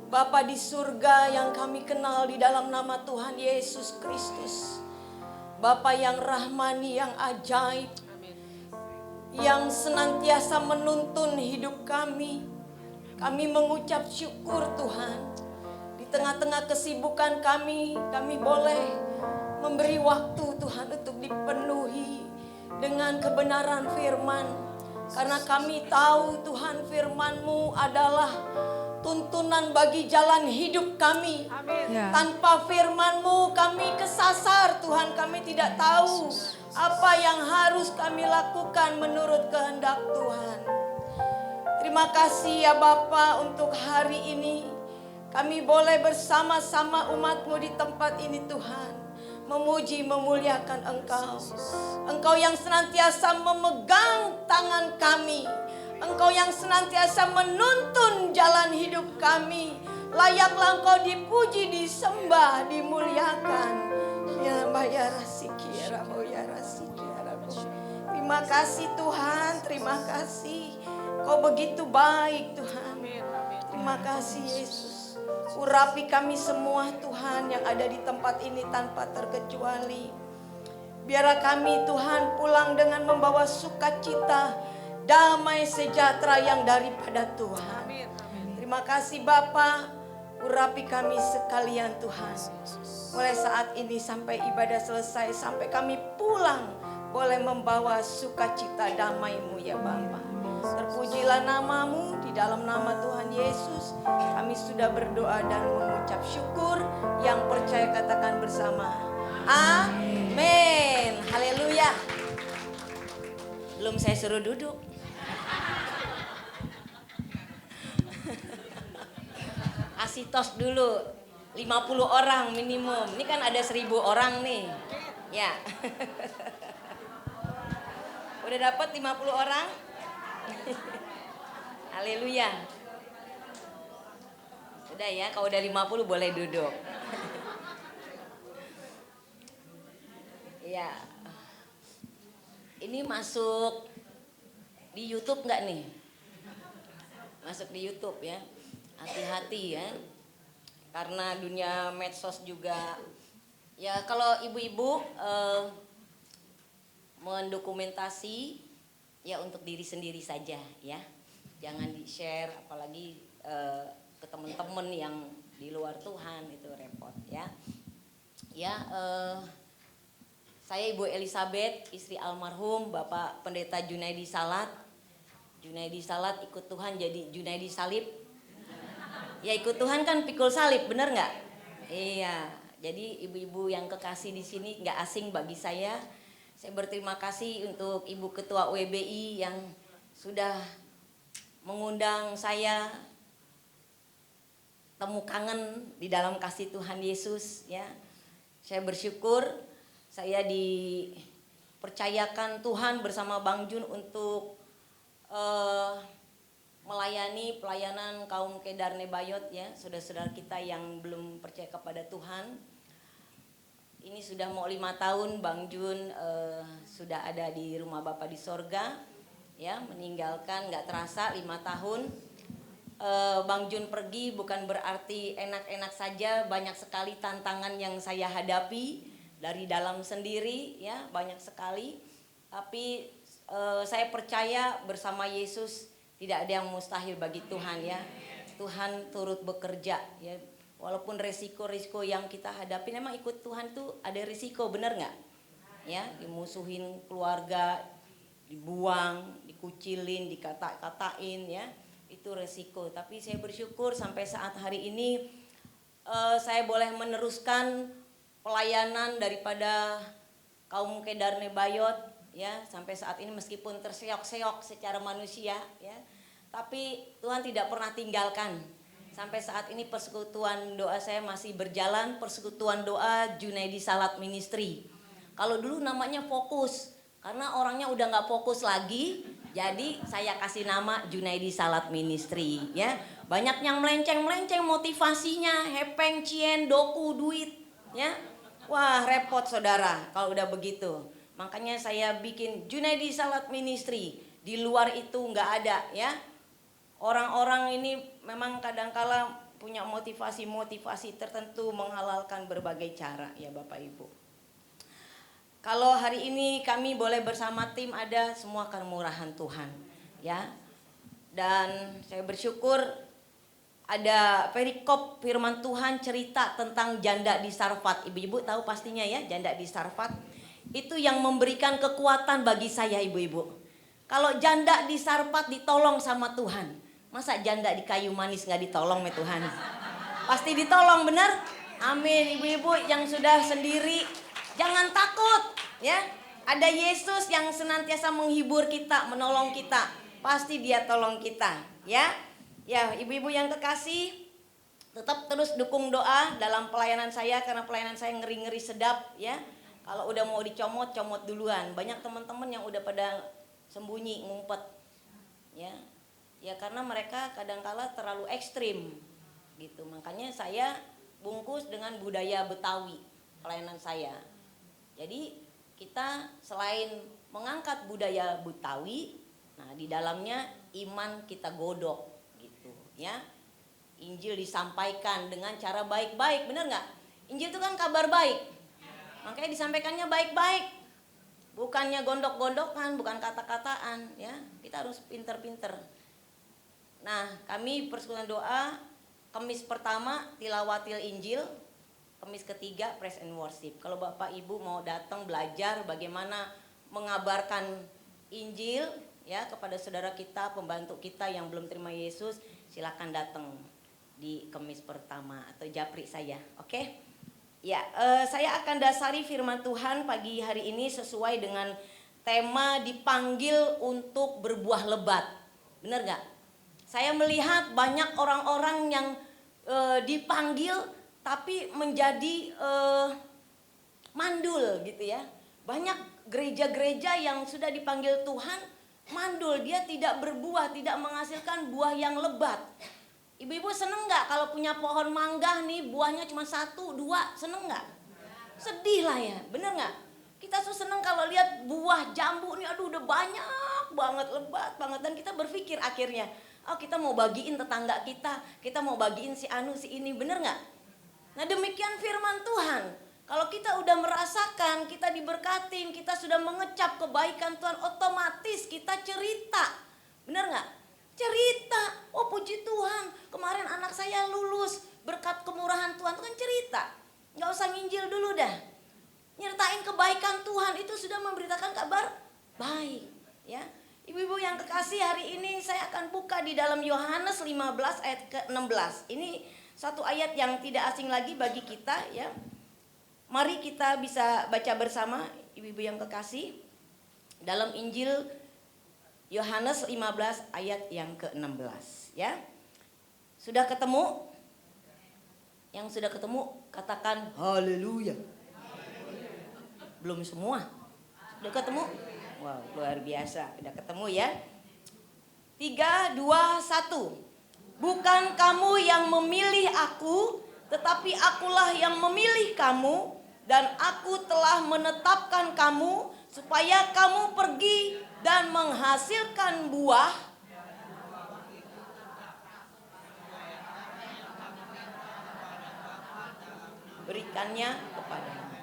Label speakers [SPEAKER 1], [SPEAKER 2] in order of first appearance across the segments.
[SPEAKER 1] Bapa di surga yang kami kenal di dalam nama Tuhan Yesus Kristus. Bapa yang rahmani, yang ajaib, yang senantiasa menuntun hidup kami. Kami mengucap syukur Tuhan. Di tengah-tengah kesibukan kami boleh memberi waktu Tuhan untuk dipenuhi dengan kebenaran firman. Karena kami tahu Tuhan firman-Mu adalah tuntunan bagi jalan hidup kami.
[SPEAKER 2] Ya.
[SPEAKER 1] Tanpa firman-Mu kami kesasar Tuhan. Kami tidak tahu apa yang harus kami lakukan menurut kehendak Tuhan. Terima kasih ya Bapa untuk hari ini. Kami boleh bersama-sama umat-Mu di tempat ini Tuhan. Memuji, memuliakan Engkau. Engkau yang senantiasa memegang tangan kami. Engkau yang senantiasa menuntun jalan hidup kami. Layaklah Engkau dipuji, disembah, dimuliakan. Ya bayarasiki ya boyarasiki ya. Terima kasih Tuhan, terima kasih. Kau begitu baik Tuhan. Terima kasih Yesus. Urapi kami semua Tuhan yang ada di tempat ini tanpa terkecuali. Biarlah kami Tuhan pulang dengan membawa sukacita, damai sejahtera yang daripada Tuhan. Terima kasih Bapa. Urapi kami sekalian Tuhan. Mulai saat ini sampai ibadah selesai, sampai kami pulang, boleh membawa sukacita damai-Mu ya Bapa. Terpujilah nama-Mu, di dalam nama Tuhan Yesus kami sudah berdoa dan mengucap syukur. Yang percaya katakan bersama, amin. Haleluya. Belum saya suruh duduk. Kasih tos dulu 50 orang minimum. Ini kan ada 1000 orang nih. Ya. Udah dapat 50 orang? Haleluya. Sudah ya, kalau udah 50 boleh duduk. Ya. Ini masuk di YouTube enggak nih? Masuk di YouTube ya. Hati-hati ya. Karena dunia medsos juga. Ya kalau ibu-ibu mendokumentasi ya untuk diri sendiri saja ya. Jangan di-share apalagi ke teman-teman yang di luar Tuhan, itu repot ya. Ya saya Ibu Elizabeth, istri almarhum Bapak Pendeta Junaidi Salat. Junaidi Salat ikut Tuhan jadi Junaidi Salib. Ya ikut Tuhan kan pikul salib, benar nggak? Iya. Jadi ibu-ibu yang kekasih di sini nggak asing bagi saya. Saya berterima kasih untuk Ibu Ketua WBI yang sudah mengundang saya temu kangen di dalam kasih Tuhan Yesus ya. Saya bersyukur saya dipercayakan Tuhan bersama Bang Jun untuk melayani pelayanan kaum Kedar Nebayot ya, saudara-saudara kita yang belum percaya kepada Tuhan. Ini sudah mau 5 tahun Bang Jun sudah ada di rumah Bapa di sorga ya, meninggalkan nggak terasa 5 tahun. Bang Jun pergi bukan berarti enak-enak saja, banyak sekali tantangan yang saya hadapi dari dalam sendiri ya, banyak sekali. Tapi saya percaya bersama Yesus tidak ada yang mustahil bagi Tuhan ya. Tuhan turut bekerja ya. Walaupun resiko-resiko yang kita hadapi, memang ikut Tuhan tuh ada risiko, benar nggak? Ya, dimusuhin keluarga, dibuang, dikucilin, dikata-katain ya, itu resiko. Tapi saya bersyukur sampai saat hari ini saya boleh meneruskan pelayanan daripada kaum Kedar Nebayot ya, sampai saat ini meskipun terseok-seok secara manusia ya, tapi Tuhan tidak pernah tinggalkan. Sampai saat ini persekutuan doa saya masih berjalan, persekutuan doa Junaidi Salat Ministry. Kalau dulu namanya Fokus, karena orangnya udah nggak fokus lagi, jadi saya kasih nama Junaidi Salat Ministry ya. Banyak yang melenceng-melenceng motivasinya, hepeng, cien, doku, duit ya. Wah repot saudara kalau udah begitu. Makanya saya bikin Junaidi Salat Ministry, di luar itu nggak ada ya. Orang-orang ini memang kadangkala punya motivasi-motivasi tertentu menghalalkan berbagai cara ya Bapak Ibu. Kalau hari ini kami boleh bersama tim ada semua kemurahan Tuhan ya. Dan saya bersyukur ada perikop firman Tuhan cerita tentang janda di Sarfat. Ibu-ibu tahu pastinya ya, janda di Sarfat. Itu yang memberikan kekuatan bagi saya ibu-ibu. Kalau janda di Sarfat ditolong sama Tuhan, masa janda di kayu manis gak ditolong sama Tuhan? Pasti ditolong, benar? Amin. Ibu-ibu yang sudah sendiri, jangan takut ya. Ada Yesus yang senantiasa menghibur kita, menolong kita. Pasti dia tolong kita ya. Ya ibu-ibu yang kekasih, tetap terus dukung doa dalam pelayanan saya. Karena pelayanan saya ngeri-ngeri sedap ya. Kalau udah mau dicomot, comot duluan. Banyak teman-teman yang udah pada sembunyi, ngumpet ya. Ya karena mereka kadangkala terlalu ekstrim gitu. Makanya saya bungkus dengan budaya Betawi pelayanan saya. Jadi kita selain mengangkat budaya Betawi, nah di dalamnya iman kita godok gitu ya. Injil disampaikan dengan cara baik-baik, benar nggak? Injil itu kan kabar baik, makanya disampaikannya baik-baik, bukannya gondok-gondokan, bukan kata-kataan ya. Kita harus pinter-pinter. Nah kami persekutuan doa, Kamis pertama tilawatil Injil, Kamis ketiga praise and worship. Kalau Bapak Ibu mau datang belajar bagaimana mengabarkan Injil ya kepada saudara kita, pembantu kita yang belum terima Yesus, silakan datang di Kamis pertama atau japri saya. Oke? Ya, saya akan dasari firman Tuhan pagi hari ini sesuai dengan tema dipanggil untuk berbuah lebat. Benar gak? Saya melihat banyak orang-orang yang dipanggil tapi menjadi mandul gitu ya. Banyak gereja-gereja yang sudah dipanggil Tuhan mandul, dia tidak berbuah, tidak menghasilkan buah yang lebat. Ibu-ibu seneng gak kalau punya pohon mangga nih buahnya cuma 1, 2, seneng gak? Sedih lah ya, bener gak? Kita tuh seneng kalau lihat buah jambu nih, aduh udah banyak banget, lebat banget. Dan kita berpikir akhirnya, oh kita mau bagiin tetangga kita mau bagiin si anu si ini, bener gak? Nah demikian firman Tuhan. Kalau kita udah merasakan, kita diberkatin, kita sudah mengecap kebaikan Tuhan, otomatis kita cerita. Bener gak? Cerita, oh puji Tuhan, kemarin anak saya lulus berkat kemurahan Tuhan. Itu kan cerita, gak usah nginjil dulu dah. Nyertain kebaikan Tuhan, itu sudah memberitakan kabar baik ya. Ibu-ibu yang kekasih, hari ini saya akan buka di dalam Yohanes 15 ayat ke-16. Ini satu ayat yang tidak asing lagi bagi kita ya. Mari kita bisa baca bersama ibu-ibu yang kekasih dalam Injil Yohanes 15 ayat yang ke-16 ya. Sudah ketemu? Yang sudah ketemu katakan haleluya. Belum semua? Sudah ketemu? Wow, luar biasa. Sudah ketemu ya. 3, 2, 1. Bukan kamu yang memilih aku, tetapi akulah yang memilih kamu. Dan aku telah menetapkan kamu supaya kamu pergi dan menghasilkan buah. Berikannya kepadamu.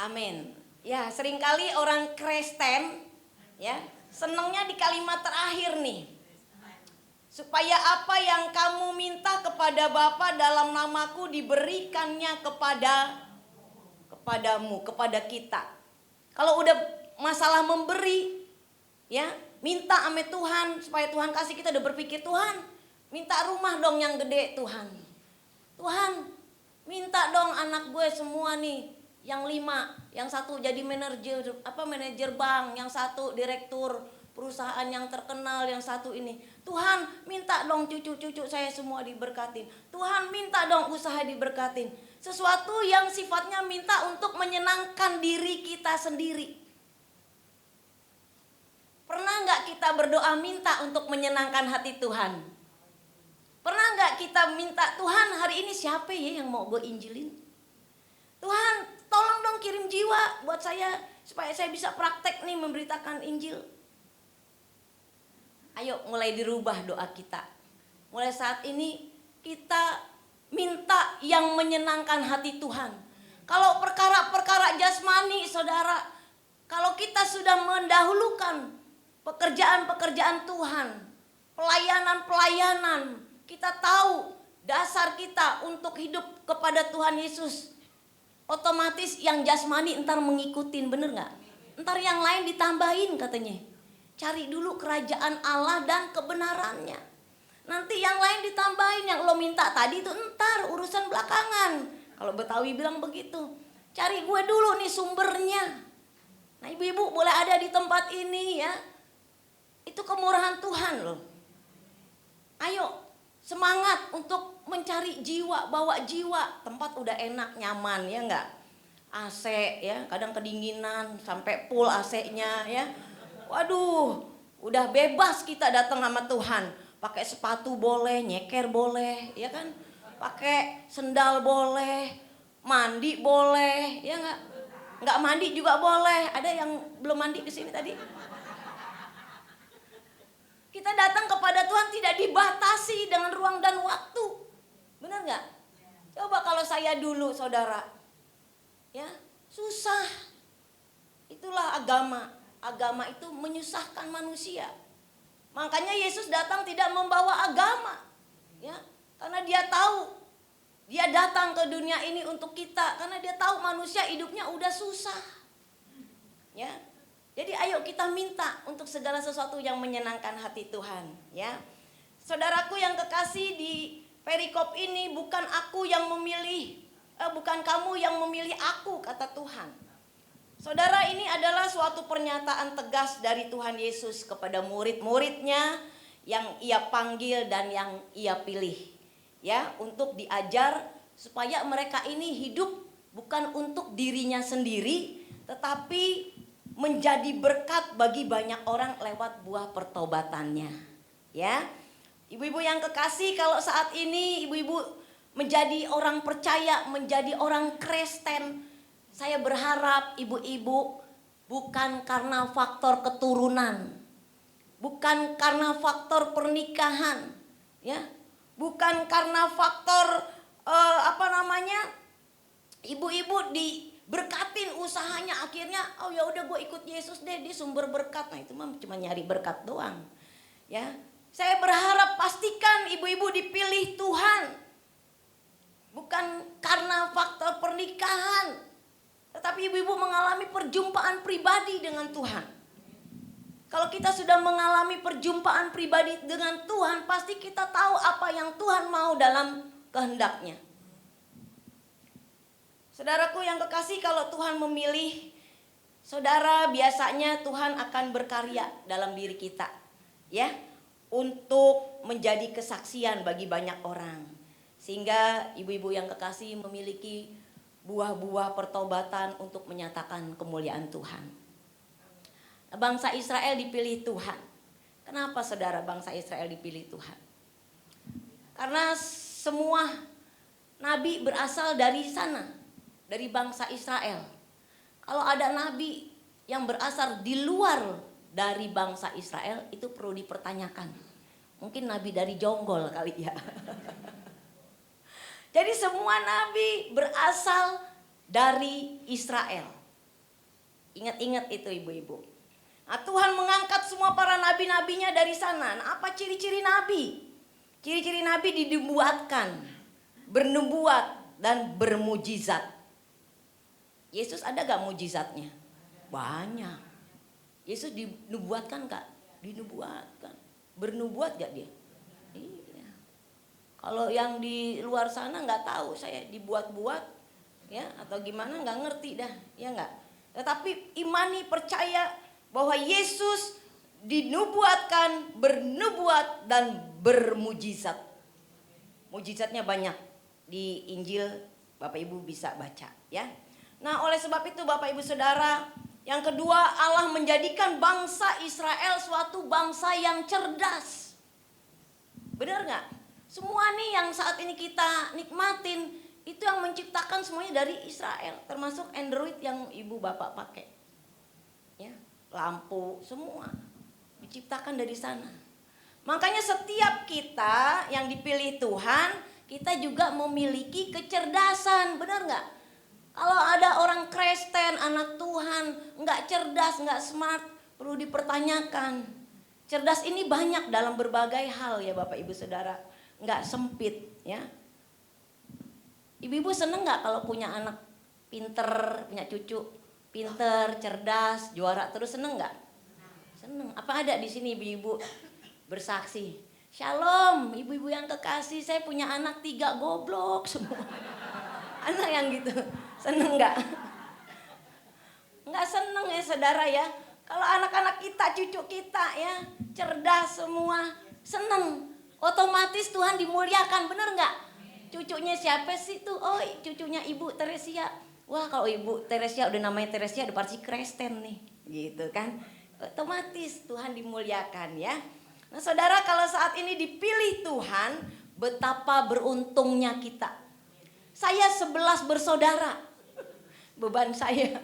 [SPEAKER 1] Amin. Ya, seringkali orang Kristen ya senangnya di kalimat terakhir nih. Supaya apa yang kamu minta kepada Bapa dalam namaku diberikannya kepadamu, kepada kita. Kalau udah masalah memberi, ya minta sama Tuhan supaya Tuhan kasih, kita udah berpikir Tuhan minta rumah dong yang gede Tuhan. Tuhan minta dong anak gue semua nih yang 5, yang 1 jadi manajer bank, yang 1 direktur perusahaan yang terkenal, yang 1 ini. Tuhan minta dong cucu-cucu saya semua diberkatin. Tuhan minta dong usaha diberkatin. Sesuatu yang sifatnya minta untuk menyenangkan diri kita sendiri. Pernah gak kita berdoa minta untuk menyenangkan hati Tuhan? Pernah gak kita minta, Tuhan hari ini siapa ya yang mau gue injilin? Tuhan tolong dong kirim jiwa buat saya supaya saya bisa praktek nih memberitakan Injil. Ayo mulai dirubah doa kita. Mulai saat ini kita minta yang menyenangkan hati Tuhan. Kalau perkara-perkara jasmani, saudara, kalau kita sudah mendahulukan pekerjaan-pekerjaan Tuhan, pelayanan-pelayanan, kita tahu dasar kita untuk hidup kepada Tuhan Yesus, otomatis yang jasmani entar mengikutin, bener gak? Entar yang lain ditambahin katanya. Cari dulu kerajaan Allah dan kebenarannya. Nanti yang lain ditambahin, yang lo minta tadi itu entar urusan belakangan. Kalau Betawi bilang begitu. Cari gue dulu nih sumbernya. Nah ibu-ibu boleh ada di tempat ini ya. Itu kemurahan Tuhan loh. Ayo semangat untuk mencari jiwa, bawa jiwa. Tempat udah enak, nyaman ya enggak? AC ya, kadang kedinginan sampai full AC-nya ya. Waduh, udah bebas kita datang sama Tuhan. Pakai sepatu boleh, nyeker boleh, ya kan? Pakai sendal boleh, mandi boleh, ya enggak? Enggak mandi juga boleh. Ada yang belum mandi di sini tadi? Kita datang kepada Tuhan tidak dibatasi dengan ruang dan waktu. Benar enggak? Coba kalau saya dulu, saudara. Ya, susah. Itulah agama. Agama itu menyusahkan manusia. Makanya Yesus datang tidak membawa agama. Ya, karena dia tahu. Dia datang ke dunia ini untuk kita karena dia tahu manusia hidupnya udah susah. Ya. Jadi ayo kita minta untuk segala sesuatu yang menyenangkan hati Tuhan, ya. Saudaraku yang kekasih, di perikop ini bukan aku yang memilih, bukan kamu yang memilih aku, kata Tuhan. Saudara, ini adalah suatu pernyataan tegas dari Tuhan Yesus kepada murid-muridnya yang ia panggil dan yang ia pilih, ya, untuk diajar supaya mereka ini hidup bukan untuk dirinya sendiri, tetapi menjadi berkat bagi banyak orang lewat buah pertobatannya, ya. Ibu-ibu yang kekasih, kalau saat ini ibu-ibu menjadi orang percaya, menjadi orang Kristen, saya berharap ibu-ibu bukan karena faktor keturunan, bukan karena faktor pernikahan, ya, bukan karena faktor ibu-ibu diberkatin usahanya, akhirnya oh ya udah gue ikut Yesus deh, dia sumber berkat. Nah itu mah cuma nyari berkat doang, ya. Saya berharap pastikan ibu-ibu dipilih Tuhan bukan karena faktor pernikahan, tetapi ibu-ibu mengalami perjumpaan pribadi dengan Tuhan. Kalau kita sudah mengalami perjumpaan pribadi dengan Tuhan, pasti kita tahu apa yang Tuhan mau dalam kehendaknya. Saudaraku yang kekasih, kalau Tuhan memilih saudara, biasanya Tuhan akan berkarya dalam diri kita, ya, untuk menjadi kesaksian bagi banyak orang. Sehingga ibu-ibu yang kekasih memiliki buah-buah pertobatan untuk menyatakan kemuliaan Tuhan. Bangsa Israel dipilih Tuhan. Kenapa saudara bangsa Israel dipilih Tuhan? Karena semua nabi berasal dari sana, dari bangsa Israel. Kalau ada nabi yang berasal di luar dari bangsa Israel, itu perlu dipertanyakan. Mungkin nabi dari Jonggol kali ya. Jadi semua nabi berasal dari Israel. Ingat-ingat itu ibu-ibu. Nah, Tuhan mengangkat semua para nabi-nabinya dari sana. Nah, apa ciri-ciri nabi? Ciri-ciri nabi dinubuatkan, bernubuat dan bermujizat. Yesus ada gak mujizatnya? Banyak. Yesus dinubuatkan gak? Dinubuatkan. Bernubuat gak dia? Kalau yang di luar sana nggak tahu, saya dibuat-buat, ya, atau gimana nggak ngerti dah, ya nggak. Tetapi imani, percaya bahwa Yesus dinubuatkan, bernubuat dan bermujizat. Mujizatnya banyak di Injil, Bapak Ibu bisa baca, ya. Nah, oleh sebab itu Bapak Ibu Saudara, yang kedua, Allah menjadikan bangsa Israel suatu bangsa yang cerdas. Benar nggak? Semua nih yang saat ini kita nikmatin, itu yang menciptakan semuanya dari Israel. Termasuk Android yang ibu bapak pakai, ya, lampu, semua diciptakan dari sana. Makanya setiap kita yang dipilih Tuhan, kita juga memiliki kecerdasan, benar nggak? Kalau ada orang Kristen, anak Tuhan, nggak cerdas, nggak smart, perlu dipertanyakan. Cerdas ini banyak dalam berbagai hal ya Bapak Ibu Saudara, nggak sempit ya. Ibu-ibu seneng nggak kalau punya anak pinter, punya cucu pinter, cerdas, juara terus, seneng nggak? Seneng. Apa ada di sini ibu-ibu bersaksi? Shalom, ibu-ibu yang kekasih, saya punya anak 3 goblok semua. Anak yang gitu, seneng nggak? Nggak seneng ya saudara ya. Kalau anak-anak kita, cucu kita ya, cerdas semua, seneng. Otomatis Tuhan dimuliakan, bener nggak? Cucunya siapa sih tuh? Oh, cucunya Ibu Teresia. Wah, kalau Ibu Teresia udah namanya Teresia, udah pasti Kristen nih, gitu kan? Otomatis Tuhan dimuliakan ya. Nah saudara, kalau saat ini dipilih Tuhan, betapa beruntungnya kita. Saya 11 bersaudara, beban saya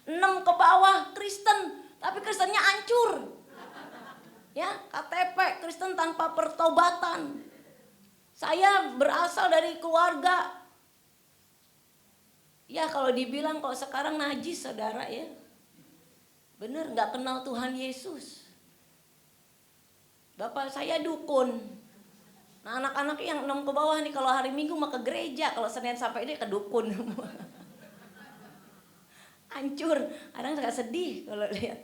[SPEAKER 1] 6 ke bawah Kristen, tapi Kristennya hancur. Ya, KTP Kristen tanpa pertobatan. Saya berasal dari keluarga, ya kalau dibilang kalau sekarang najis saudara ya. Bener, gak kenal Tuhan Yesus. Bapak saya dukun. Nah anak-anak yang 6 ke bawah nih kalau hari Minggu mah ke gereja, kalau Senin sampai ini ke dukun. Hancur, kadang agak sedih kalau lihat.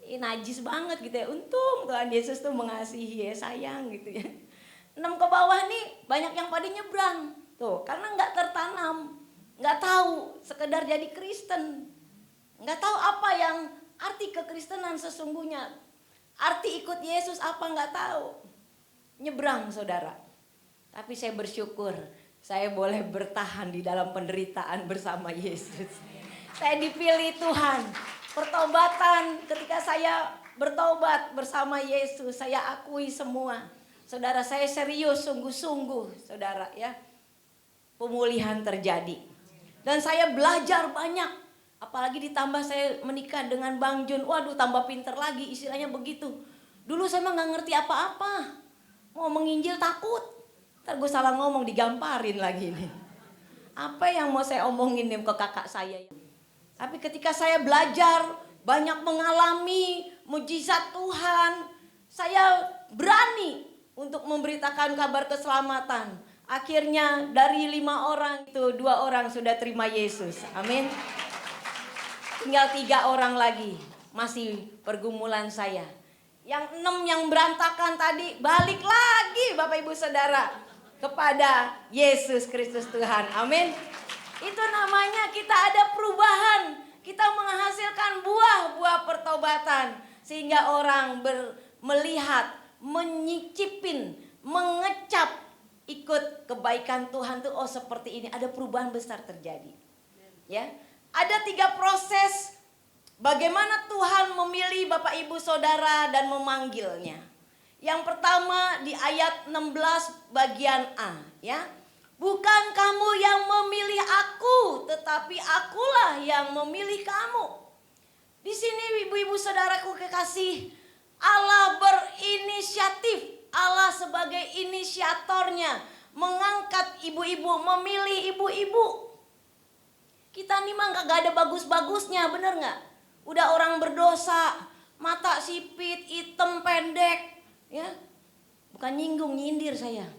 [SPEAKER 1] Najis banget gitu ya. Untung Tuhan Yesus tuh mengasihi ya, sayang gitu ya. 6 ke bawah nih banyak yang pada nyebrang. Tuh, karena gak tertanam. Gak tahu sekedar jadi Kristen. Gak tahu apa yang arti kekristenan sesungguhnya. Arti ikut Yesus apa gak tahu. Nyebrang saudara. Tapi saya bersyukur saya boleh bertahan di dalam penderitaan bersama Yesus. Saya dipilih Tuhan. Pertobatan, ketika saya bertobat bersama Yesus, saya akui semua. Saudara, saya serius, sungguh-sungguh saudara ya. Pemulihan terjadi. Dan saya belajar banyak. Apalagi ditambah saya menikah dengan Bang Jun. Waduh, tambah pinter lagi, istilahnya begitu. Dulu saya mah gak ngerti apa-apa. Mau menginjil takut. Ntar gue salah ngomong, digamparin lagi nih. Apa yang mau saya omongin nih ke kakak saya. Tapi ketika saya belajar, banyak mengalami mujizat Tuhan, saya berani untuk memberitakan kabar keselamatan. Akhirnya dari 5 orang itu 2 orang sudah terima Yesus. Amin. Tinggal 3 orang lagi masih pergumulan saya. Yang 6 yang berantakan tadi balik lagi Bapak Ibu Saudara kepada Yesus Kristus Tuhan. Amin. Itu namanya kita ada perubahan. Kita menghasilkan buah-buah pertobatan. Sehingga orang melihat, menyicipin, mengecap ikut kebaikan Tuhan tuh, oh seperti ini. Ada perubahan besar terjadi. Ya, ada 3 proses bagaimana Tuhan memilih Bapak Ibu Saudara dan memanggilnya. Yang pertama di ayat 16 bagian A ya. Bukan kamu yang memilih aku, tetapi akulah yang memilih kamu. Di sini ibu-ibu saudaraku kekasih, Allah berinisiatif. Allah sebagai inisiatornya mengangkat ibu-ibu, memilih ibu-ibu. Kita nih mah gak ada bagus-bagusnya, bener gak? Udah orang berdosa, mata sipit, hitam, pendek, ya. Bukan nyinggung, nyindir saya.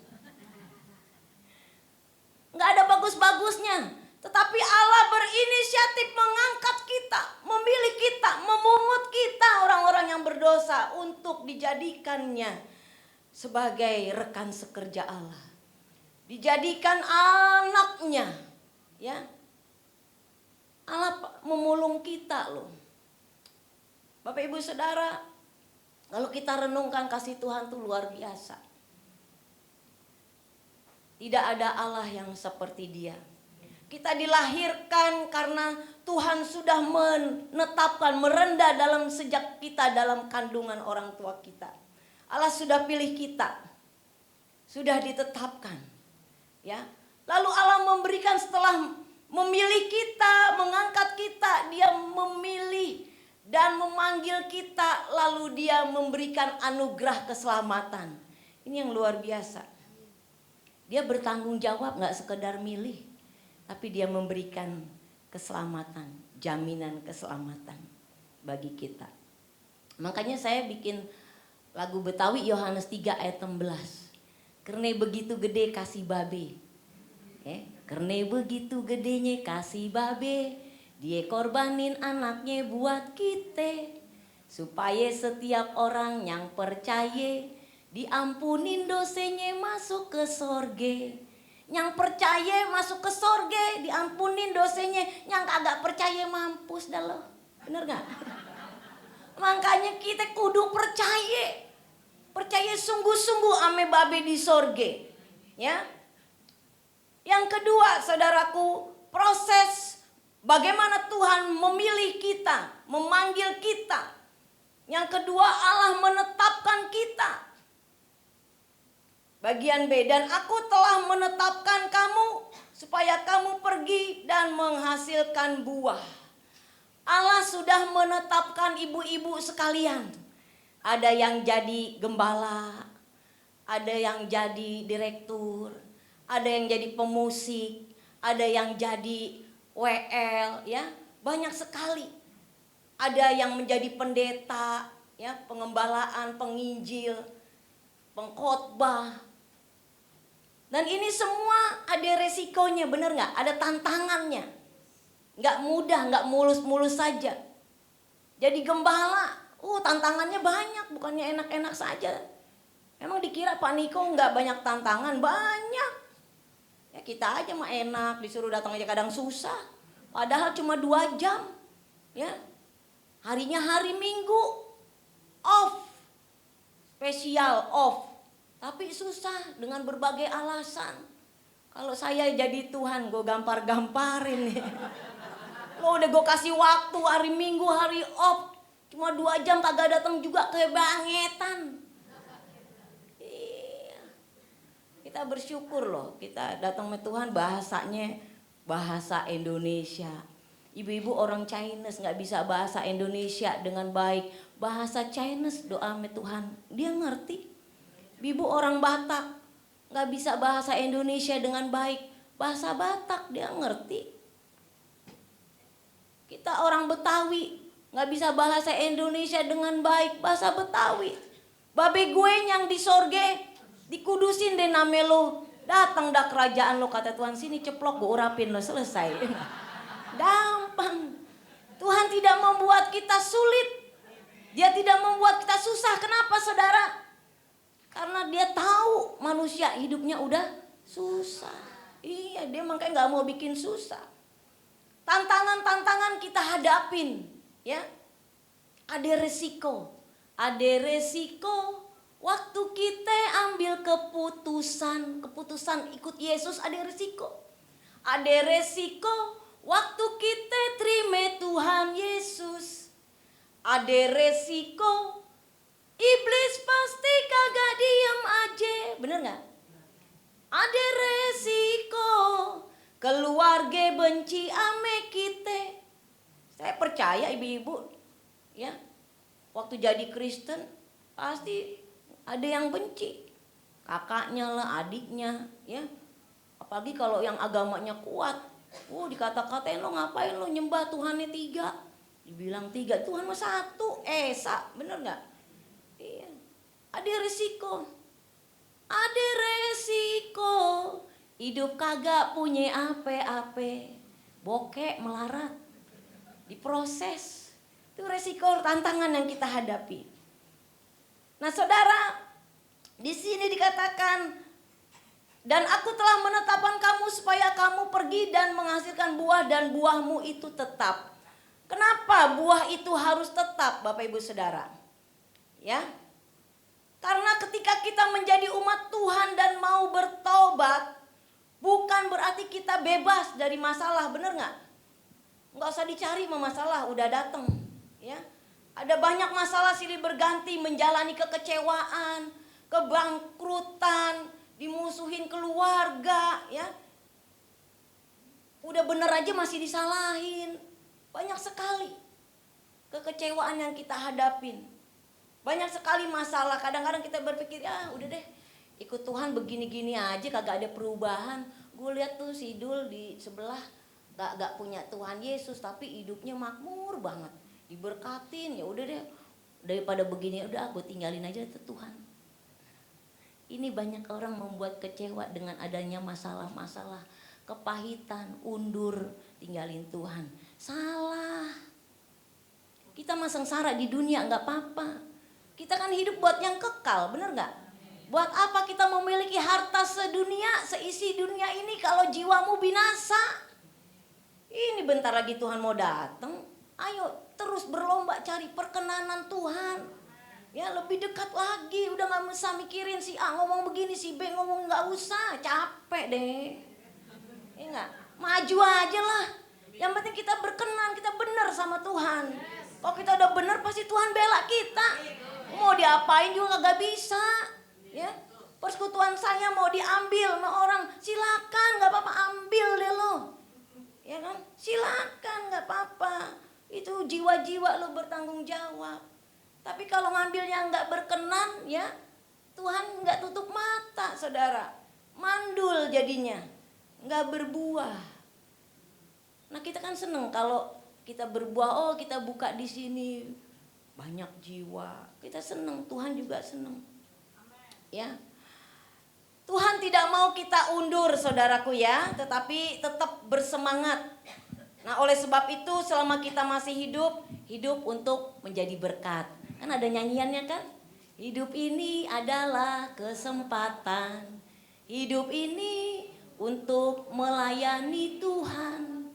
[SPEAKER 1] Gak ada bagus-bagusnya. Tetapi Allah berinisiatif mengangkat kita, memilih kita, memungut kita orang-orang yang berdosa untuk dijadikannya sebagai rekan sekerja Allah. Dijadikan anaknya, ya. Allah memulung kita loh. Bapak Ibu Saudara, kalau kita renungkan kasih Tuhan tuh luar biasa. Tidak ada Allah yang seperti Dia. Kita dilahirkan karena Tuhan sudah menetapkan, merendah dalam sejak kita dalam kandungan orang tua kita. Allah sudah pilih kita. Sudah ditetapkan. Ya. Lalu Allah memberikan setelah memilih kita, mengangkat kita, Dia memilih dan memanggil kita, lalu Dia memberikan anugerah keselamatan. Ini yang luar biasa. Dia bertanggung jawab, gak sekedar milih, tapi dia memberikan keselamatan, jaminan keselamatan bagi kita. Makanya saya bikin lagu Betawi Yohanes 3 ayat 16. Karena begitu gede kasih babe. Karena begitu gedenya kasih babe, dia korbanin anaknya buat kita. Supaya setiap orang yang percaya diampunin dosanya masuk ke sorge. Yang percaya masuk ke sorge, diampunin dosanya. Yang kagak percaya mampus dah lo. Bener gak? Makanya kita kudu percaya. Percaya sungguh-sungguh ame babe di sorge. Ya. Yang kedua, saudaraku, proses bagaimana Tuhan memilih kita, memanggil kita. Yang kedua, Allah menetapkan kita. Bagian B, dan aku telah menetapkan kamu supaya kamu pergi dan menghasilkan buah. Allah sudah menetapkan ibu-ibu sekalian. Ada yang jadi gembala, ada yang jadi direktur, ada yang jadi pemusik, ada yang jadi WL, ya, banyak sekali. Ada yang menjadi pendeta, ya, pengembalaan, penginjil, pengkhotbah. Dan ini semua ada resikonya, bener gak? Ada tantangannya. Gak mudah, gak mulus-mulus saja. Jadi gembala, tantangannya banyak, bukannya enak-enak saja. Emang dikira Pak Niko gak banyak tantangan? Banyak. Ya kita aja mah enak, disuruh datang aja kadang susah. Padahal cuma 2 jam. Ya. Harinya hari Minggu. Off. Spesial off. Tapi susah dengan berbagai alasan. Kalau saya jadi Tuhan, gue gampar-gamparin nih. Lo udah gue kasih waktu hari Minggu, hari off. Cuma 2 jam kagak datang juga, kebangetan. Iya. Kita bersyukur loh, kita datang ke Tuhan bahasanya bahasa Indonesia. Ibu-ibu orang Chinese gak bisa bahasa Indonesia dengan baik. Bahasa Chinese doa sama Tuhan, dia ngerti. Ibu orang Batak gak bisa bahasa Indonesia dengan baik, bahasa Batak dia ngerti. Kita orang Betawi gak bisa bahasa Indonesia dengan baik, bahasa Betawi. Babe gue yang di sorge dikudusin deh name lo. Datang dah kerajaan lo, kata Tuhan, sini ceplok gue urapin lo, selesai. Gampang. Tuhan tidak membuat kita sulit. Dia tidak membuat kita susah. Kenapa saudara? Karena dia tahu manusia hidupnya udah susah. Iya, dia makanya gak mau bikin susah. Tantangan-tantangan kita hadapin, ya. Ada resiko. Ada resiko waktu kita ambil keputusan ikut Yesus, ada resiko. Ada resiko waktu kita terima Tuhan Yesus. Ada resiko. Iblis pasti kagak diem aja, bener gak? Ada resiko keluarga benci ame kita. Saya percaya ibu-ibu, ya, waktu jadi Kristen pasti ada yang benci, kakaknya lah, adiknya, ya. Apalagi kalau yang agamanya kuat, dikata-katain lo ngapain lo nyembah Tuhannya 3, dibilang 3, Tuhan mah 1, Esa, bener gak? Iya. Ada resiko. Ada resiko. Hidup kagak punya ape-ape. Bokek melarat. Diproses. Itu resiko, tantangan yang kita hadapi. Nah, saudara, di sini dikatakan, dan aku telah menetapkan kamu supaya kamu pergi dan menghasilkan buah dan buahmu itu tetap. Kenapa buah itu harus tetap, Bapak Ibu Saudara? Ya, karena ketika kita menjadi umat Tuhan dan mau bertobat, bukan berarti kita bebas dari masalah, bener nggak? Nggak usah dicari masalah, udah datang. Ya, ada banyak masalah silih berganti, menjalani kekecewaan, kebangkrutan, dimusuhin keluarga, ya. Udah bener aja masih disalahin, banyak sekali kekecewaan yang kita hadapin. Banyak sekali masalah, kadang-kadang kita berpikir, ya udah deh, ikut Tuhan begini-gini aja kagak ada perubahan. Gue lihat tuh si Dul di sebelah gak punya Tuhan Yesus tapi hidupnya makmur banget, diberkatin. Ya udah deh, daripada begini udah gue tinggalin aja tuh Tuhan. Ini banyak orang membuat kecewa dengan adanya masalah-masalah, kepahitan, undur, tinggalin Tuhan. Salah. Kita mah sengsara di dunia nggak apa-apa. Kita kan hidup buat yang kekal, bener nggak? Buat apa kita memiliki harta sedunia, seisi dunia ini kalau jiwamu binasa? Ini bentar lagi Tuhan mau datang. Ayo terus berlomba cari perkenanan Tuhan. Ya lebih dekat lagi. Udah gak usah mikirin si A ngomong begini, si B ngomong, gak usah. Capek deh. Ya enggak? Maju aja lah. Yang penting kita berkenan, kita benar sama Tuhan. Kalau kita udah benar pasti Tuhan bela kita. Mau diapain juga gak bisa. Ya, persekutuan saya mau diambil sama orang, silakan, nggak apa-apa, ambil deh lo, ya kan? Silakan, nggak apa-apa. Itu jiwa-jiwa lo bertanggung jawab. Tapi kalau ngambilnya nggak berkenan, ya Tuhan nggak tutup mata, saudara. Mandul jadinya, nggak berbuah. Nah kita kan seneng kalau kita berbuah. Oh kita buka di sini banyak jiwa, kita seneng. Tuhan juga seneng. Ya, Tuhan tidak mau kita undur saudaraku ya, tetapi tetap bersemangat. Nah oleh sebab itu selama kita masih hidup, hidup untuk menjadi berkat. Kan ada nyanyiannya kan? Hidup ini adalah kesempatan, hidup ini untuk melayani Tuhan.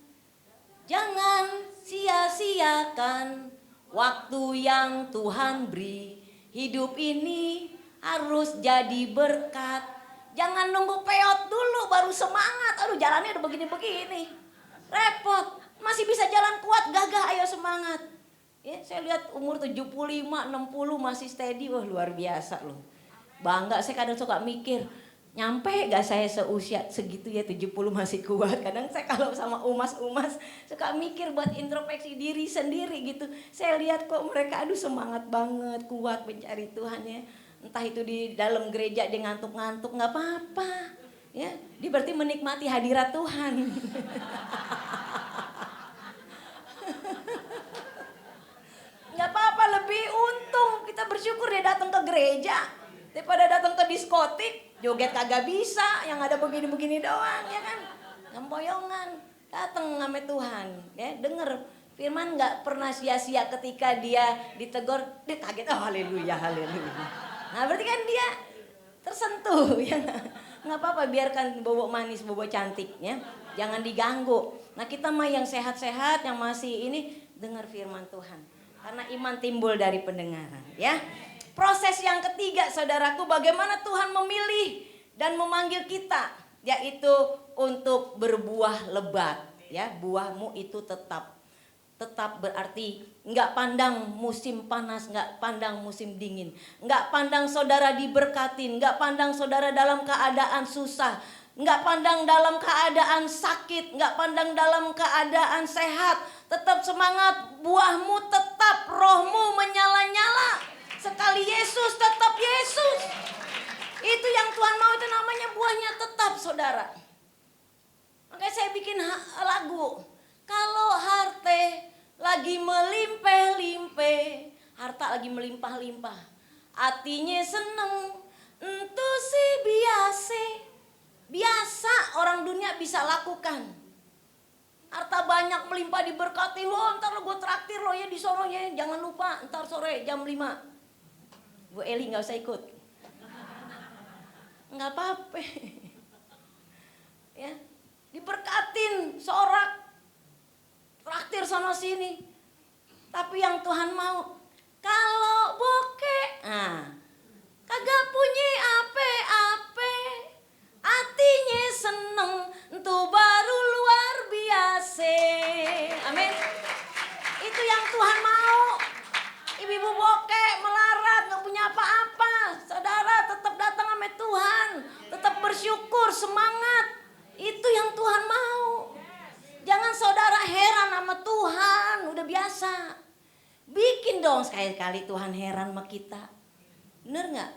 [SPEAKER 1] Jangan sia-siakan waktu yang Tuhan beri. Hidup ini harus jadi berkat. Jangan nunggu peot dulu baru semangat. Aduh jalannya udah begini-begini, repot. Masih bisa jalan kuat, gagah, ayo semangat. Ya, saya lihat umur 75, 60 masih steady. Wah luar biasa loh. Bangga, saya kadang suka mikir, nyampe gak saya seusia segitu ya, 70 masih kuat. Kadang saya kalau sama umas-umas suka mikir buat introspeksi diri sendiri gitu. Saya lihat kok mereka aduh semangat banget, kuat mencari Tuhan ya. Entah itu di dalam gereja dia ngantuk-ngantuk, gak apa-apa ya, dia berarti menikmati hadirat Tuhan. Gak apa-apa, lebih untung kita bersyukur dia datang ke gereja daripada datang ke diskotik, joget kagak bisa, yang ada begini-begini doang ya kan, ngempoyongan. Datang sama Tuhan ya, denger firman gak pernah sia-sia. Ketika dia ditegur dia kaget, oh haleluya, haleluya. Nah berarti kan dia tersentuh ya. Nggak apa-apa, biarkan bobo manis, bobo cantiknya, jangan diganggu. Nah kita mah yang sehat-sehat, yang masih ini dengar firman Tuhan. Karena iman timbul dari pendengaran ya. Proses yang ketiga saudaraku, bagaimana Tuhan memilih dan memanggil kita, yaitu untuk berbuah lebat ya. Buahmu itu tetap berarti nggak pandang musim panas, nggak pandang musim dingin, nggak pandang saudara diberkatin, nggak pandang saudara dalam keadaan susah, nggak pandang dalam keadaan sakit, nggak pandang dalam keadaan sehat. Tetap semangat, buahmu tetap, rohmu menyala-nyala. Sekali Yesus tetap Yesus. Itu yang Tuhan mau, itu namanya buahnya tetap saudara. Makanya saya bikin lagu. Kalau harta lagi melimpah-limpah, harta lagi melimpah-limpah, hatinya seneng, itu sih biasa orang dunia bisa lakukan. Harta banyak melimpah diberkati, wah ntar lo gue traktir lo ya di sono ya, jangan lupa ntar sore jam 5 Bu Eli gak usah ikut, gak apa-apa ya, diberkatin sorak traktir sana sini. Tapi yang Tuhan mau, kalau bokeh, kagak punya ape-ape, hatinya seneng, itu baru luar biasa. Amin. Itu yang Tuhan mau. Ibu-ibu bokeh melarat, gak punya apa-apa, saudara tetap datang sama Tuhan, tetap bersyukur, semangat. Itu yang Tuhan mau. Jangan saudara heran sama Tuhan, udah biasa. Bikin dong sekali-kali Tuhan heran sama kita. Bener gak?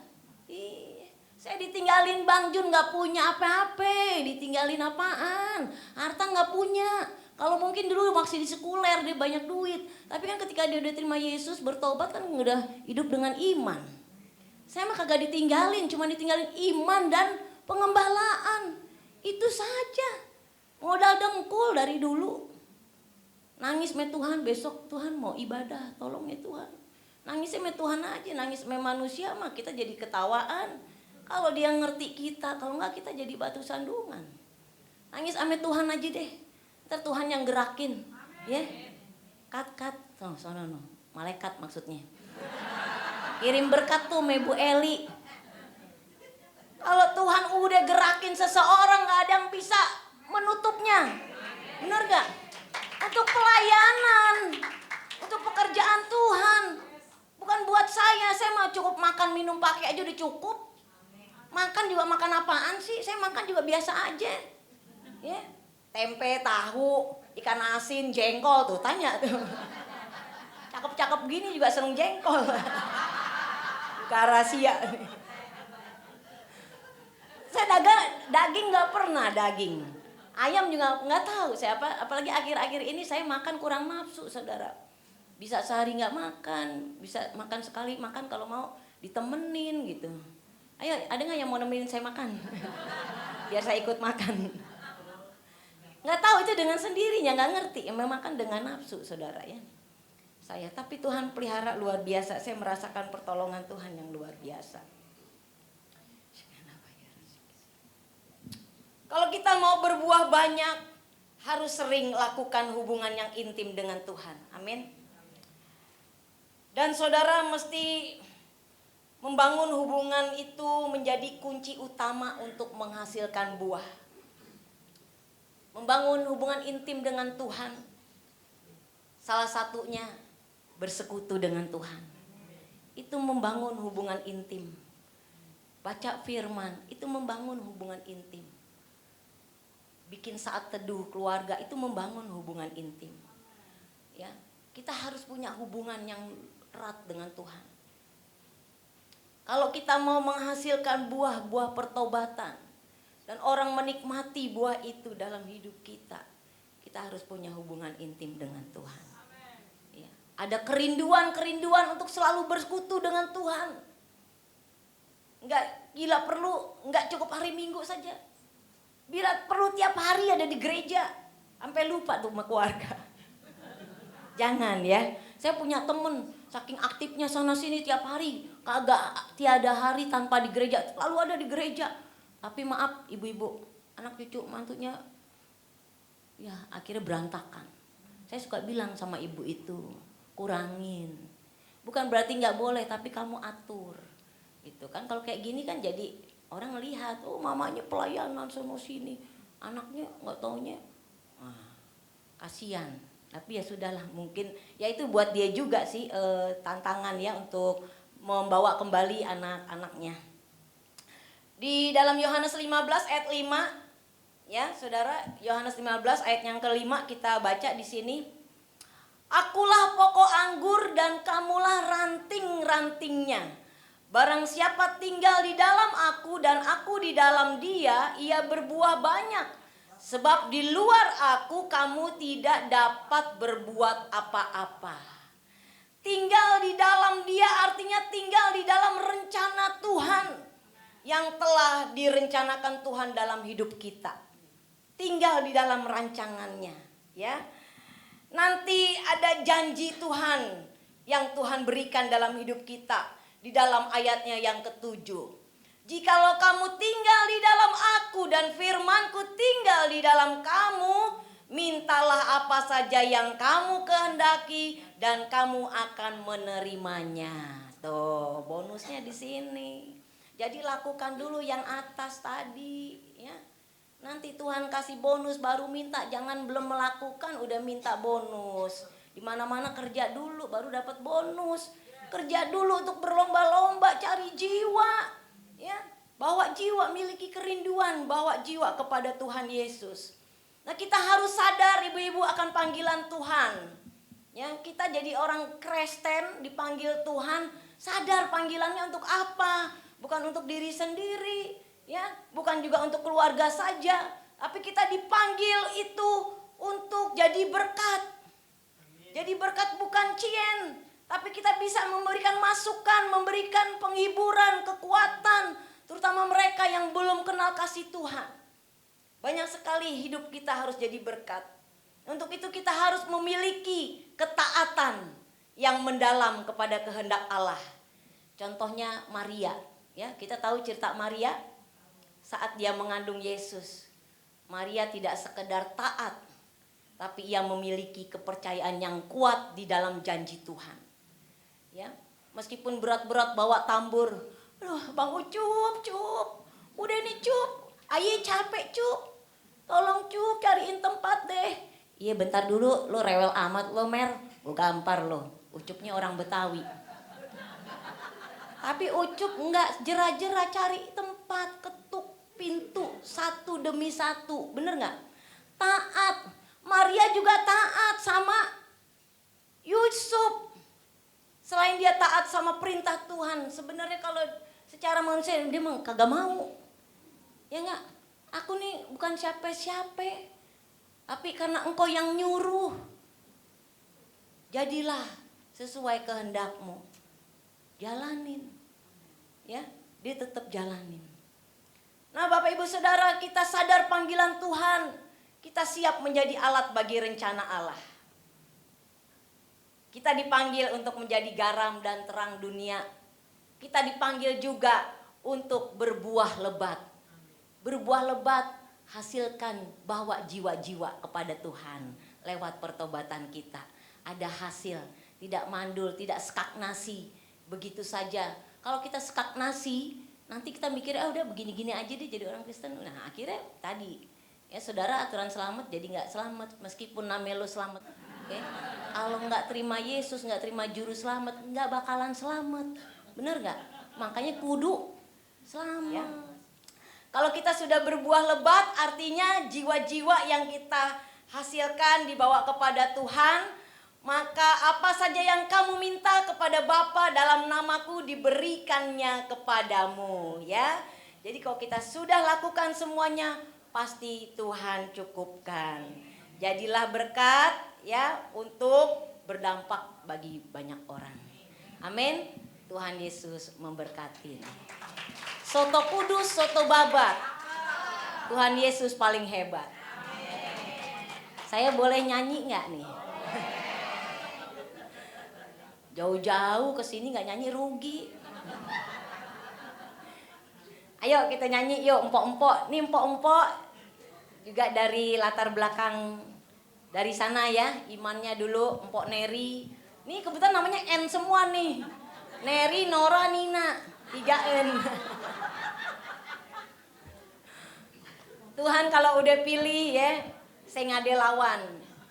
[SPEAKER 1] Saya ditinggalin Bang Jun, gak punya apa-apa. Ditinggalin apaan? Harta gak punya. Kalau mungkin dulu masih di sekuler, dia banyak duit. Tapi kan ketika dia udah terima Yesus, bertobat kan udah hidup dengan iman. Saya mah kagak ditinggalin, cuma ditinggalin iman dan pengembalaan. Itu saja. Modal dengkul dari dulu. Nangis me Tuhan, besok Tuhan mau ibadah, tolong ya Tuhan. Nangisnya me Tuhan aja, nangis me manusia mah kita jadi ketawaan. Kalau dia ngerti kita, kalau enggak kita jadi batu sandungan. Nangis ame Tuhan aja deh. Ntar Tuhan yang gerakin. Ya. Kat. No. Malaikat maksudnya. Kirim berkat tuh me Bu Eli. Kalau Tuhan udah gerakin seseorang, gak ada yang bisa menutupnya. Bener gak? Untuk pelayanan, untuk pekerjaan Tuhan. Bukan buat saya mah cukup makan minum pakai aja udah cukup. Makan juga makan apaan sih? Saya makan juga biasa aja. Ya. Tempe, tahu, ikan asin, jengkol tuh, tanya tuh. Cakep-cakep gini juga seneng jengkol. Bukan rahasia. Saya daging nggak pernah daging. Ayam juga nggak tahu saya apalagi akhir-akhir ini saya makan kurang nafsu, saudara. Bisa sehari nggak makan, bisa makan sekali makan kalau mau ditemenin gitu. Ayo, ada nggak yang mau nemenin saya makan? Biar saya ikut makan. Nggak tahu itu dengan sendirinya, nggak ngerti. Memang kan dengan nafsu, saudara ya. Saya, tapi Tuhan pelihara luar biasa. Saya merasakan pertolongan Tuhan yang luar biasa. Kalau kita mau berbuah banyak, harus sering lakukan hubungan yang intim dengan Tuhan. Amin. Dan saudara mesti membangun hubungan itu menjadi kunci utama untuk menghasilkan buah. Membangun hubungan intim dengan Tuhan, salah satunya bersekutu dengan Tuhan. Itu membangun hubungan intim. Baca firman, itu membangun hubungan intim. Bikin saat teduh keluarga, itu membangun hubungan intim. Ya, kita harus punya hubungan yang erat dengan Tuhan. Kalau kita mau menghasilkan buah-buah pertobatan dan orang menikmati buah itu dalam hidup kita, kita harus punya hubungan intim dengan Tuhan. Ya. Ada kerinduan untuk selalu bersekutu dengan Tuhan. Enggak cukup hari Minggu saja. Bila perlu tiap hari ada di gereja, sampai lupa tuh sama keluarga. Jangan ya. Saya punya temen, saking aktifnya sana sini tiap hari, tiada hari tanpa di gereja, selalu ada di gereja. Tapi maaf ibu-ibu, anak cucu mantunya ya akhirnya berantakan. Saya suka bilang sama ibu itu, kurangin. Bukan berarti nggak boleh, tapi kamu atur. Gitu kan, kalau kayak gini kan jadi orang ngelihat, oh mamanya pelayanan sono sini, anaknya nggak taunya, kasihan. Tapi ya sudahlah, mungkin ya itu buat dia juga sih tantangan ya untuk membawa kembali anak-anaknya. Di dalam Yohanes 15 ayat 5, ya saudara, Yohanes 15 ayat yang kelima kita baca di sini. Akulah pokok anggur dan kamulah ranting-rantingnya. Barang siapa tinggal di dalam aku dan aku di dalam dia, ia berbuah banyak. Sebab di luar aku kamu tidak dapat berbuat apa-apa. Tinggal di dalam dia artinya tinggal di dalam rencana Tuhan yang telah direncanakan Tuhan dalam hidup kita. Tinggal di dalam rancangannya, ya. Nanti ada janji Tuhan yang Tuhan berikan dalam hidup kita di dalam ayatnya yang ke-7. Jikalau kamu tinggal di dalam aku dan firmanku tinggal di dalam kamu, mintalah apa saja yang kamu kehendaki dan kamu akan menerimanya. Tuh, bonusnya di sini. Jadi lakukan dulu yang atas tadi, ya. Nanti Tuhan kasih bonus baru minta, jangan belum melakukan udah minta bonus. Di mana-mana kerja dulu baru dapat bonus. Kerja dulu untuk berlomba-lomba cari jiwa. Ya, bawa jiwa, miliki kerinduan, bawa jiwa kepada Tuhan Yesus. Nah, kita harus sadar ibu-ibu akan panggilan Tuhan. Ya, kita jadi orang Kristen dipanggil Tuhan, sadar panggilannya untuk apa? bukan untuk diri sendiri, ya, bukan juga untuk keluarga saja, tapi kita dipanggil itu untuk jadi berkat. Jadi berkat bukan cien, tapi kita bisa memberikan masukan, memberikan penghiburan, kekuatan, terutama mereka yang belum kenal kasih Tuhan. Banyak sekali hidup kita harus jadi berkat. Untuk itu kita harus memiliki ketaatan yang mendalam kepada kehendak Allah. Contohnya Maria, ya, kita tahu cerita Maria saat dia mengandung Yesus. Maria tidak sekedar taat, tapi ia memiliki kepercayaan yang kuat di dalam janji Tuhan. Ya, meskipun berat-berat bawa tambur, aduh Bang Ucup, udah nih Cup, ayo capek Cup, tolong Cup cariin tempat deh. Iya bentar dulu, lo rewel amat lo Mer, gue gampar lo. Ucupnya orang Betawi. Tapi Ucup enggak, jera-jera cari tempat, ketuk pintu satu demi satu, bener nggak? Taat. Maria juga taat sama Yusuf. Selain dia taat sama perintah Tuhan, sebenarnya kalau secara manusia dia mah kagak mau. Ya enggak? Aku nih bukan siapa-siapa. Tapi karena engkau yang nyuruh, jadilah sesuai kehendakmu. Jalanin. Ya, dia tetap jalanin. Nah, Bapak Ibu Saudara, kita sadar panggilan Tuhan. Kita siap menjadi alat bagi rencana Allah. Kita dipanggil untuk menjadi garam dan terang dunia. Kita dipanggil juga untuk berbuah lebat. Berbuah lebat, hasilkan, bawa jiwa-jiwa kepada Tuhan lewat pertobatan kita. Ada hasil, tidak mandul, tidak stagnasi. Begitu saja. Kalau kita stagnasi, nanti kita mikir, udah begini-gini aja deh jadi orang Kristen. Nah akhirnya tadi, ya saudara, aturan selamat jadi nggak selamat meskipun namanya lo selamat. Okay? Kalau nggak terima Yesus, nggak terima juru selamat, nggak bakalan selamat. Bener nggak? Makanya kudu selamat. Ya. Kalau kita sudah berbuah lebat, artinya jiwa-jiwa yang kita hasilkan dibawa kepada Tuhan. Maka apa saja yang kamu minta kepada Bapa dalam namaku diberikannya kepadamu, ya. Jadi kalau kita sudah lakukan semuanya, pasti Tuhan cukupkan. Jadilah berkat, ya, untuk berdampak bagi banyak orang. Amin. Tuhan Yesus memberkati. Soto kudus, soto babat. Tuhan Yesus paling hebat. Saya boleh nyanyi nggak nih? Jauh-jauh ke sini nggak nyanyi rugi. Ayo kita nyanyi yuk, empok-empok. Nih empok-empok juga dari latar belakang dari sana ya, imannya dulu Empok Neri. Nih kebetulan namanya N semua nih. Neri, Nora, Nina, 3 N. Tuhan kalau udah pilih ya, saya ngade lawan.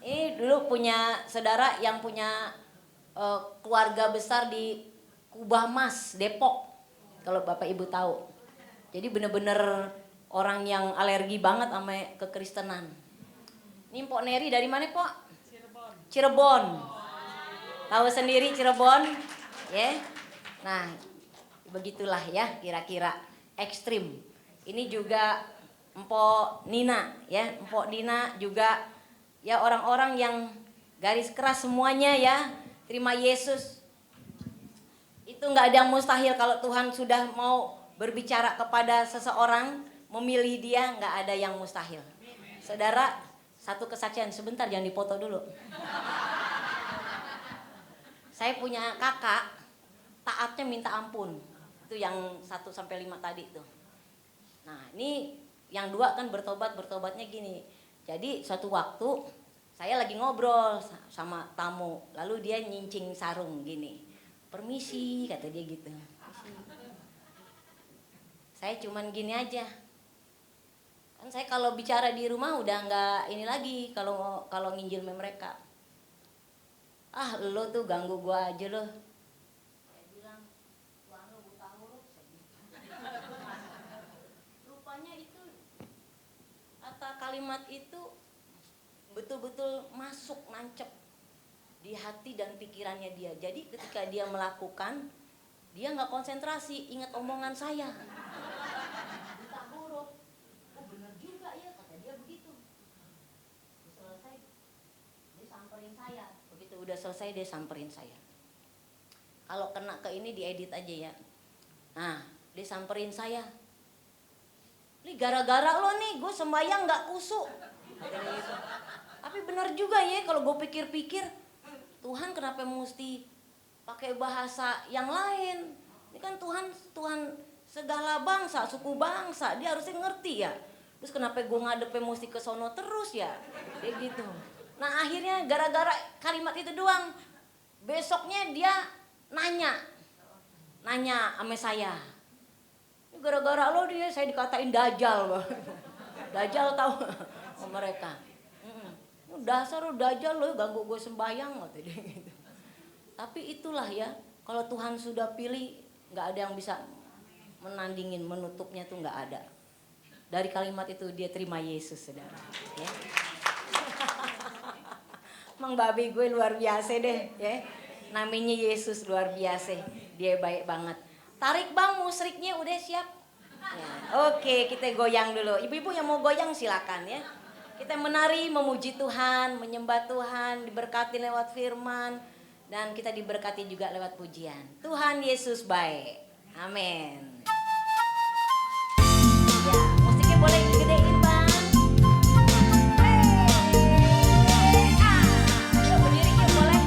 [SPEAKER 1] Ini dulu punya saudara yang punya keluarga besar di Kubah Mas, Depok. Kalau Bapak Ibu tahu. Jadi bener-bener orang yang alergi banget sama kekristenan. Ini Mpok Neri dari mana, Pok? Cirebon. Tahu sendiri Cirebon, ya. Nah, begitulah ya kira-kira ekstrim. Ini juga Mpok Nina, ya. Mpok Nina juga ya orang-orang yang garis keras semuanya ya. Terima Yesus. Itu nggak ada yang mustahil kalau Tuhan sudah mau berbicara kepada seseorang, memilih dia, nggak ada yang mustahil. Saudara, satu kesaksian, sebentar jangan dipoto dulu. Saya punya kakak, taatnya minta ampun. Itu yang 1 sampai 5 tadi tuh. Nah, ini yang 2 kan bertobatnya gini. Jadi suatu waktu saya lagi ngobrol sama tamu, lalu dia nyincing sarung gini. Permisi, kata dia gitu. Saya cuman gini aja. Kan saya kalau bicara di rumah udah nggak ini lagi kalau nginjil sama mereka. Ah, lo tuh ganggu gua aja lo. Saya bilang, Tuhan lo buta huruf. Rupanya itu kata kalimat itu betul-betul masuk, nancep di hati dan pikirannya dia. Jadi ketika dia melakukan, Dia nggak konsentrasi, ingat omongan saya. Buta huruf. Oh bener juga ya, kata dia begitu. Selesai, dia samperin saya. Begitu udah selesai dia samperin saya. Kalau kena ke ini diedit aja ya. Nah, dia samperin saya. Ini gara-gara lo nih, gue sembahyang nggak kusuk. Gitu. Tapi benar juga ya, kalau gue pikir-pikir, Tuhan kenapa mesti pakai bahasa yang lain? Ini kan Tuhan segala bangsa, suku bangsa, dia harusnya ngerti ya. Terus kenapa gue ngadepnya mesti ke sono terus ya? Kayak gitu. Nah akhirnya gara-gara kalimat itu doang, besoknya dia nanya sama saya. Ini gara-gara lo dia, saya dikatain dajal. Dajal tahu mereka. Dasar lo dajal lo, ganggu gue sembahyang kata dia gitu. Tapi itulah ya, kalau Tuhan sudah pilih, nggak ada yang bisa menandingin, menutupnya tuh nggak ada. Dari kalimat itu dia terima Yesus, saudara. Ya. Mang babi gue luar biasa deh, ya. Namanya Yesus luar biasa, dia baik banget. Tarik bang, musriknya udah siap. Ya. Oke, kita goyang dulu. Ibu-ibu yang mau goyang silakan ya. Kita menari, memuji Tuhan, menyembah Tuhan, diberkati lewat firman, dan kita diberkati juga lewat pujian. Tuhan Yesus baik. Amin. Ya, musiknya boleh digedein bang. Yuk berdiri yuk boleh.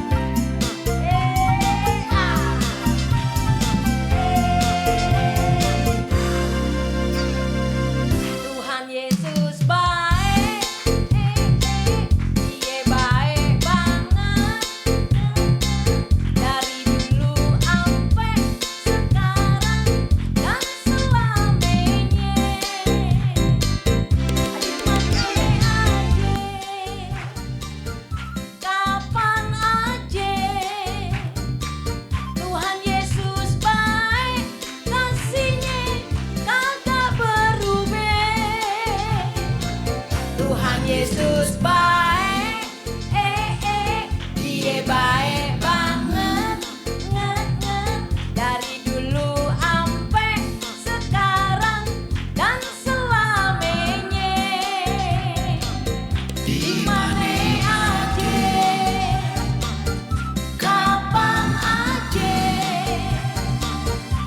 [SPEAKER 1] Tuhan Yesus baik. Yesus baik, dia baik banget, dari dulu sampai sekarang dan selamanya. Di mana aja, kapan aja,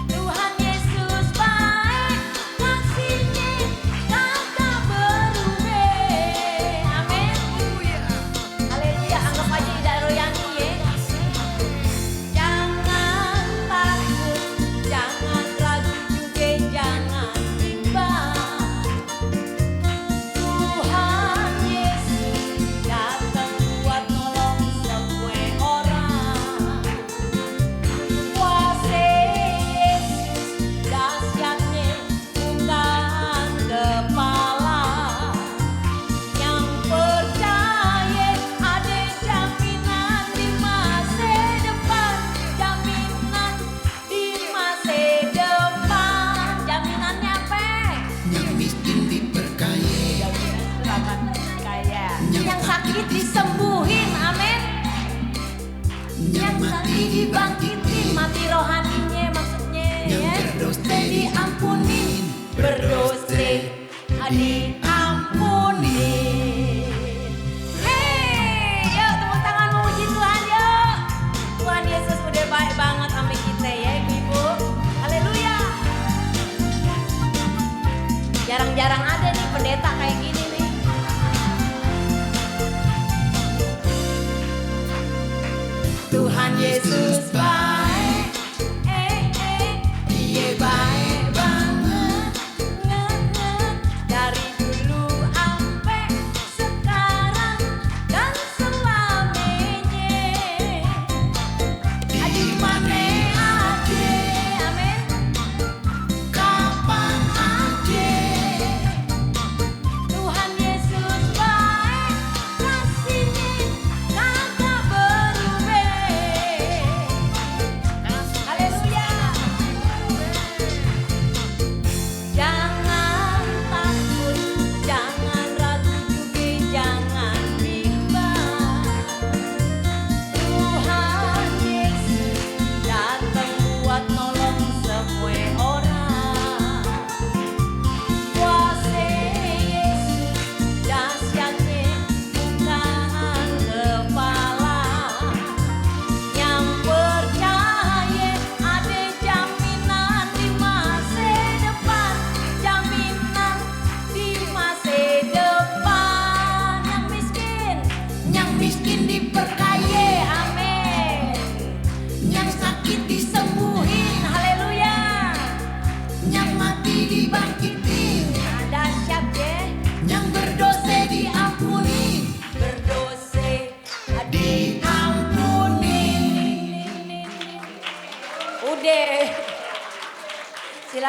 [SPEAKER 1] Tuhan Yesus baik, kasih-Nya kagak berubah. Disembuhin, amin. Yang sakit dibangkitin, mati rohaninya maksudnya ya. Diampuni, berdosa diampuni. Hei, yuk tepuk tangan memuji Tuhan yuk. Tuhan Yesus udah baik banget sama kita ya ibu. Haleluya. Jarang-jarang ada nih pendeta kayak gini nih. Tuhan Yesus baik, dia baik banget, dari dulu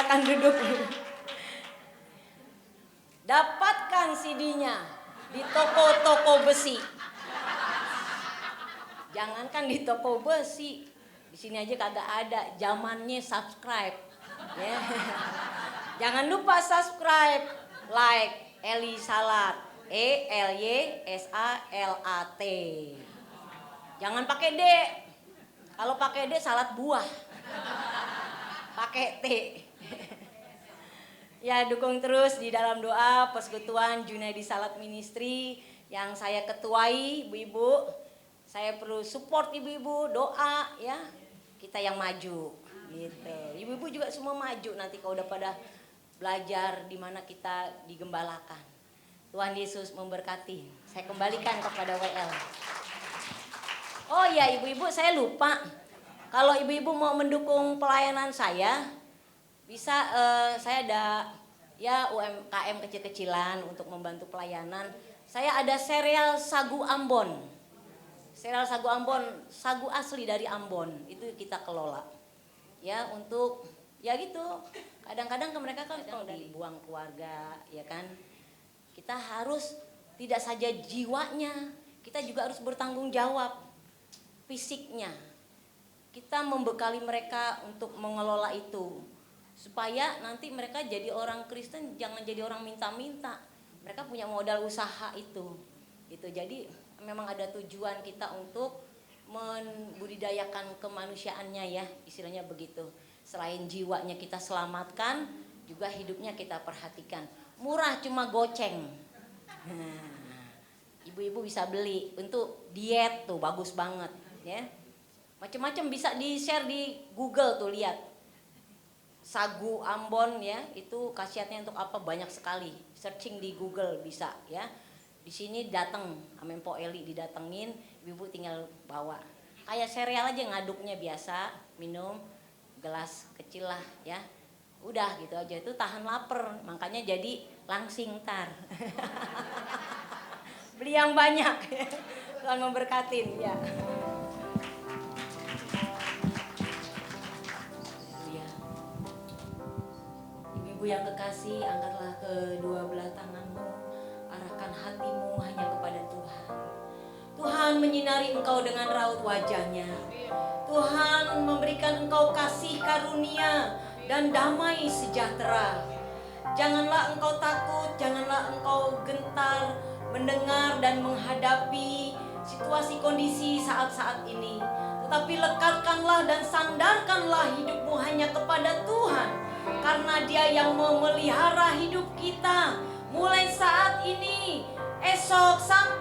[SPEAKER 1] silakan duduk. Dapatkan CD-nya di toko-toko besi. Jangankan di toko besi, di sini aja kagak ada. Zamannya subscribe, ya. Jangan lupa subscribe, like Eli Salat, ELYSALAT. Jangan pakai D. Kalau pakai D salad buah. Pakai T. Ya, dukung terus di dalam doa Persekutuan Junaidi Salat Ministry yang saya ketuai, ibu-ibu. Saya perlu support ibu-ibu, doa ya. Kita yang maju gitu. Ibu-ibu juga semua maju nanti kalau udah pada belajar di mana kita digembalakan. Tuhan Yesus memberkati. Saya kembalikan kepada WL. Oh ya, ibu-ibu, saya lupa. Kalau ibu-ibu mau mendukung pelayanan saya, bisa saya ada ya UMKM kecil-kecilan untuk membantu pelayanan. Saya ada sereal sagu Ambon. Sereal sagu Ambon, sagu asli dari Ambon, itu kita kelola. Ya, untuk ya gitu. Kadang-kadang mereka kan kalau dibuang keluarga, ya kan. Kita harus tidak saja jiwanya, kita juga harus bertanggung jawab fisiknya. Kita membekali mereka untuk mengelola itu. Supaya nanti mereka jadi orang Kristen, jangan jadi orang minta-minta. Mereka punya modal usaha itu. Gitu. Jadi memang ada tujuan kita untuk membudidayakan kemanusiaannya ya, istilahnya begitu. Selain jiwanya kita selamatkan, juga hidupnya kita perhatikan. Murah cuma goceng. Ibu-ibu bisa beli untuk diet tuh bagus banget ya. Macam-macam bisa di-share di Google tuh, lihat. Sagu Ambon ya, itu khasiatnya untuk apa banyak sekali. Searching di Google bisa ya. Di sini datang sama Mpok Eli didatengin, ibu tinggal bawa. Kayak sereal aja ngaduknya biasa, minum gelas kecil lah ya. Udah gitu aja, itu tahan lapar, makanya jadi langsing tar. Beli yang banyak. Tuhan memberkatin ya. Yang kekasih, angkatlah kedua belah tanganmu, arahkan hatimu hanya kepada Tuhan. Tuhan menyinari engkau dengan raut wajahnya. Tuhan memberikan engkau kasih karunia dan damai sejahtera. Janganlah engkau takut, janganlah engkau gentar mendengar dan menghadapi situasi kondisi saat-saat ini. Tetapi lekatkanlah dan sandarkanlah hidupmu hanya kepada Tuhan. Karena Dia yang memelihara hidup kita mulai saat ini, esok sampai